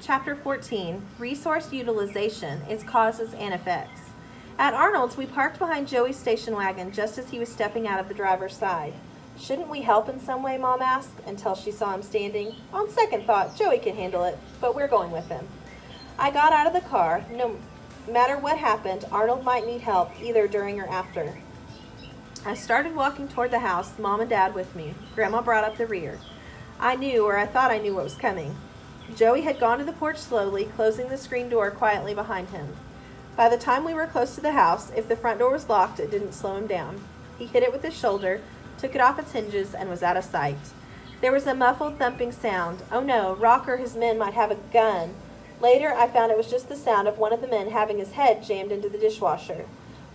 Chapter 14, Resource Utilization, Its Causes and Effects. At Arnold's, we parked behind Joey's station wagon just as he was stepping out of the driver's side. Shouldn't we help in some way, Mom asked, until she saw him standing. On second thought, Joey can handle it, but we're going with him. I got out of the car. No matter what happened, Arnold might need help, either during or after. I started walking toward the house, Mom and Dad with me. Grandma brought up the rear. I knew, or I thought I knew, what was coming. Joey had gone to the porch slowly, closing the screen door quietly behind him. By the time we were close to the house, if the front door was locked, it didn't slow him down. He hit it with his shoulder, took it off its hinges, and was out of sight. There was a muffled thumping sound. Oh no, Rock or his men might have a gun. Later, I found it was just the sound of one of the men having his head jammed into the dishwasher,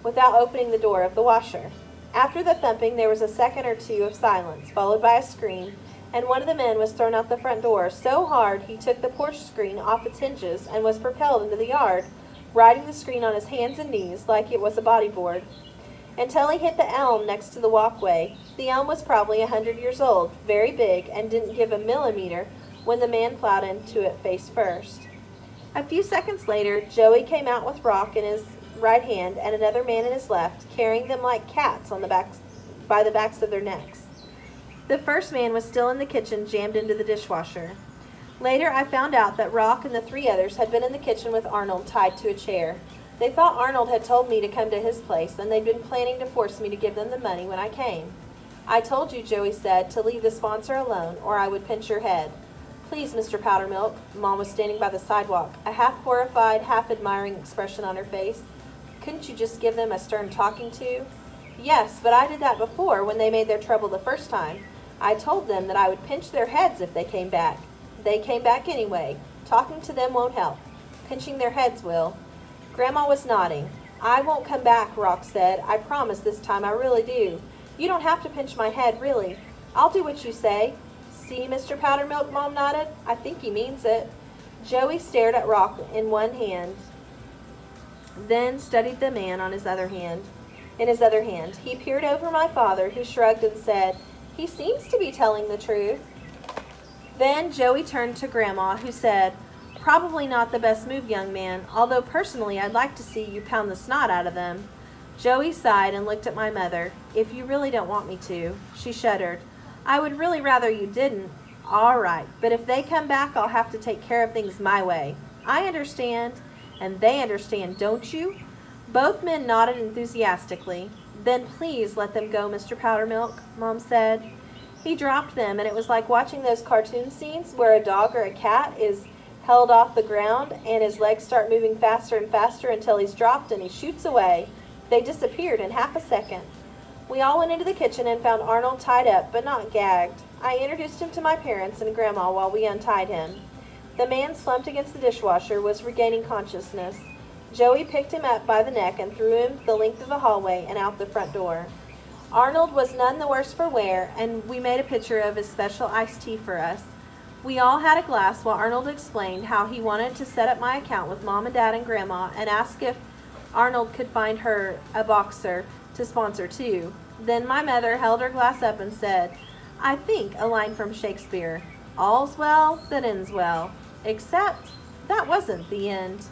without opening the door of the washer. After the thumping, there was a second or two of silence, followed by a scream, and one of the men was thrown out the front door so hard he took the porch screen off its hinges and was propelled into the yard, riding the screen on his hands and knees like it was a bodyboard, until he hit the elm next to the walkway. The elm was probably 100 years old, very big, and didn't give a millimeter when the man plowed into it face first. A few seconds later, Joey came out with Rock in his right hand and another man in his left, carrying them like cats on the backs, by the backs of their necks. The first man was still in the kitchen, jammed into the dishwasher. Later, I found out that Rock and the three others had been in the kitchen with Arnold tied to a chair. They thought Arnold had told me to come to his place, and they'd been planning to force me to give them the money when I came. I told you, Joey said, to leave the sponsor alone, or I would pinch your head. Please, Mr. Powdermilk. Mom was standing by the sidewalk, a half-horrified, half-admiring expression on her face. Couldn't you just give them a stern talking to? Yes, but I did that before when they made their trouble the first time. I told them that I would pinch their heads if they came back. They came back anyway. Talking to them won't help. Pinching their heads will. Grandma was nodding. I won't come back, Rock said. I promise this time, I really do. You don't have to pinch my head, really. I'll do what you say. See, Mr. Powdermilk, Mom nodded. I think he means it. Joey stared at Rock in one hand, then studied the man on his other hand. In his other hand, he peered over my father, who shrugged and said, He seems to be telling the truth. Then Joey turned to Grandma, who said, Probably not the best move, young man, although personally I'd like to see you pound the snot out of them. Joey sighed and looked at my mother. If you really don't want me to. She shuddered. I would really rather you didn't. All right, but if they come back, I'll have to take care of things my way. I understand, and they understand, don't you? Both men nodded enthusiastically. Then please let them go, Mr. Powdermilk, Mom said. He dropped them, and it was like watching those cartoon scenes where a dog or a cat is held off the ground and his legs start moving faster and faster until he's dropped and he shoots away. They disappeared in half a second. We all went into the kitchen and found Arnold tied up, but not gagged. I introduced him to my parents and Grandma while we untied him. The man slumped against the dishwasher was regaining consciousness. Joey picked him up by the neck and threw him the length of the hallway and out the front door. Arnold was none the worse for wear, and we made a picture of his special iced tea for us. We all had a glass while Arnold explained how he wanted to set up my account with Mom and Dad and Grandma and asked if Arnold could find her a boxer to sponsor too. Then my mother held her glass up and said, I think a line from Shakespeare, All's well that ends well, except that wasn't the end.